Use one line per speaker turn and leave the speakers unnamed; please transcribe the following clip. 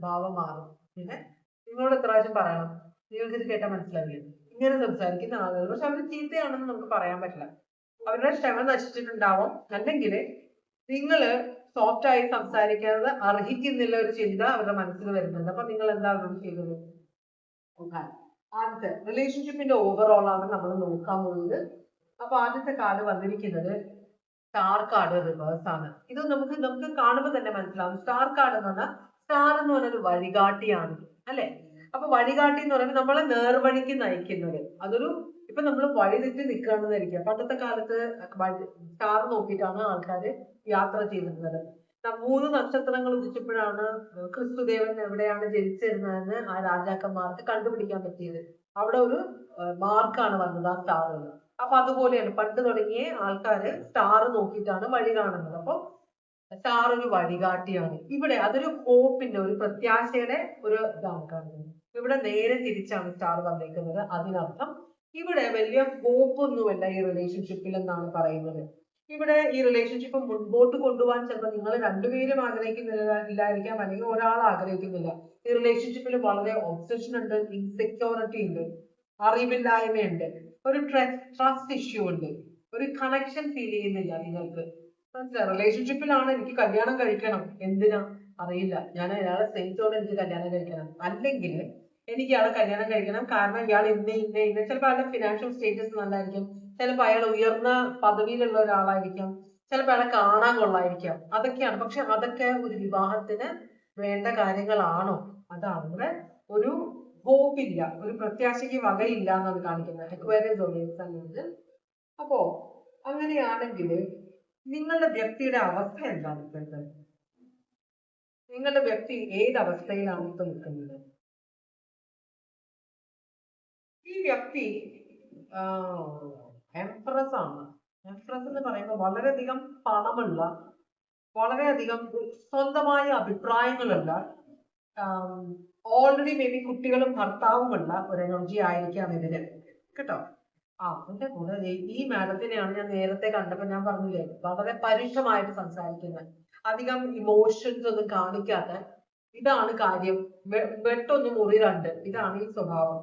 ഭാവം മാറും. പിന്നെ നിങ്ങളോട് എത്ര പ്രാവശ്യം പറയണം, നിങ്ങൾക്ക് ഇത് കേട്ടാൽ മനസ്സിലാവില്ല. ഇങ്ങനെ സംസാരിക്കുന്ന ആളുകൾ, പക്ഷെ അവർ ചീത്തയാണെന്ന് നമുക്ക് പറയാൻ പറ്റില്ല. അവരുടെ ക്ഷമ നശിച്ചിട്ടുണ്ടാവും. അല്ലെങ്കിൽ നിങ്ങള് സോഫ്റ്റ് ആയി സംസാരിക്കാതെ അർഹിക്കുന്നില്ല ഒരു ചിന്ത അവരുടെ മനസ്സിൽ വരുന്നുണ്ട്. അപ്പൊ നിങ്ങൾ എന്താ അവരോട് ചെയ്തത്? ആദ്യത്തെ റിലേഷൻഷിപ്പിന്റെ ഓവറോൾ ആണ് നമ്മൾ നോക്കാൻ പോകുന്നത്. അപ്പൊ ആദ്യത്തെ കാർഡ് വന്നിരിക്കുന്നത് സ്റ്റാർ കാർഡ് റിവേഴ്സ് ആണ്. ഇത് നമുക്ക് കാണുമ്പോൾ തന്നെ മനസ്സിലാവും. സ്റ്റാർ കാർഡ് എന്ന് പറഞ്ഞാൽ, സ്റ്റാർ എന്ന് പറഞ്ഞൊരു വഴികാട്ടിയാണ്, അല്ലെ? അപ്പൊ വഴികാട്ടി എന്ന് പറയുമ്പോൾ നമ്മളെ നേർവഴിക്ക് നയിക്കുന്നത്. അതൊരു ഇപ്പൊ നമ്മൾ വഴി തെറ്റി നിൽക്കുകയാണെന്നായിരിക്കും. പണ്ടത്തെ കാലത്ത് സ്റ്റാർ നോക്കിയിട്ടാണ് ആൾക്കാർ യാത്ര ചെയ്തിരുന്നത്. 3 നക്ഷത്രങ്ങൾ ഉദിച്ചപ്പോഴാണ് ക്രിസ്തുദേവൻ എവിടെയാണ് ജനിച്ചിരുന്നതെന്ന് ആ രാജാക്കന്മാർക്ക് കണ്ടുപിടിക്കാൻ പറ്റിയത്. അവിടെ ഒരു മാർക്കാണ് വന്നത് ആ സ്റ്റാറുകൾ. അപ്പൊ അതുപോലെയാണ് പണ്ട് തുടങ്ങിയ ആൾക്കാര് സ്റ്റാർ നോക്കിയിട്ടാണ് വഴി കാണുന്നത്. അപ്പൊ സ്റ്റാർ ഒരു വഴികാട്ടിയാണ്. ഇവിടെ അതൊരു ഹോപ്പിന്റെ, ഒരു പ്രത്യാശയുടെ ഒരു ഇതാണ് കാണുന്നത്. ഇവിടെ നേരെ തിരിച്ചാണ് സ്റ്റാർ വന്നേക്കുന്നത്. അതിനർത്ഥം ഇവിടെ വലിയ ഹോപ്പ് ഒന്നുമല്ല ഈ റിലേഷൻഷിപ്പിൽ എന്നാണ് പറയുന്നത്. ഇവിടെ ഈ റിലേഷൻഷിപ്പ് മുൻപോട്ട് കൊണ്ടുപോകാൻ ചിലപ്പോൾ നിങ്ങൾ രണ്ടുപേരും ആഗ്രഹിക്കുന്നില്ലായിരിക്കാം, അല്ലെങ്കിൽ ഒരാൾ ആഗ്രഹിക്കുന്നില്ല. ഈ റിലേഷൻഷിപ്പിൽ വളരെ ഒബ്സഷൻ ഉണ്ട്, ഇൻസെക്യൂരിറ്റി ഉണ്ട്, അറിവില്ലായ്മയുണ്ട്, ഒരു ട്രസ്റ്റ് ഇഷ്യൂ ഉണ്ട്, ഒരു കണക്ഷൻ ഫീൽ ചെയ്യുന്നില്ല നിങ്ങൾക്ക്. മനസ്സിലായി? റിലേഷൻഷിപ്പിലാണ് എനിക്ക് കല്യാണം കഴിക്കണം, എന്തിനാ അറിയില്ല, ഞാൻ അയാളെ സ്നേഹിച്ചോണ്ട് എനിക്ക് കല്യാണം കഴിക്കണം, അല്ലെങ്കിൽ എനിക്ക് ഇയാളെ കല്യാണം കഴിക്കണം കാരണം ഇയാൾ ഇന്ന ചിലപ്പോൾ അയാളുടെ ഫിനാൻഷ്യൽ സ്റ്റേറ്റസ് നല്ലതായിരിക്കും, ചിലപ്പോൾ അയാൾ ഉയർന്ന പദവിയിലുള്ള ഒരാളായിരിക്കാം, ചിലപ്പോൾ അയാളെ കാണാൻ കൊള്ളായിരിക്കാം. അതൊക്കെയാണ്. പക്ഷെ അതൊക്കെ ഒരു വിവാഹത്തിന് വേണ്ട കാര്യങ്ങളാണോ? അതാണ് ഇവിടെ ഒരു ഹോപ്പില്ല, ഒരു പ്രത്യാശയ്ക്ക് വകയില്ല എന്നാണ് കാണിക്കുന്നത്. അക്വേറിയസ് സോഡിയസ്. അപ്പോ അങ്ങനെയാണെങ്കിൽ നിങ്ങളുടെ വ്യക്തിയുടെ അവസ്ഥ എന്താണ് ഇപ്പോഴത്തെ? നിങ്ങളുടെ വ്യക്തി ഏത് അവസ്ഥയിലാണ് ഇപ്പൊ നിൽക്കുന്നത്? ഈ വ്യക്തി എംപ്രസ് ആണ്. എംപ്രസ് എന്ന് പറയുമ്പോൾ വളരെയധികം പണമുള്ള, വളരെയധികം സ്വന്തമായ അഭിപ്രായങ്ങളുള്ള, ഓൾറെഡി മേ ബി കുട്ടികളും ഭർത്താവുമുള്ള ഒരു എനർജി ആയിരിക്കാം ഇതിന്, കേട്ടോ. അതിന്റെ കൂടെ ഈ മാഡത്തിനെയാണ് ഞാൻ നേരത്തെ കണ്ടപ്പോൾ ഞാൻ പറഞ്ഞില്ലേ, വളരെ പരുഷമായിട്ട് സംസാരിക്കുന്നത്, അധികം ഇമോഷൻസ് ഒന്നും കാണിക്കാത്ത. ഇതാണ് കാര്യം. വെട്ടൊന്നും മുറി കണ്ട്, ഇതാണ് ഈ സ്വഭാവം.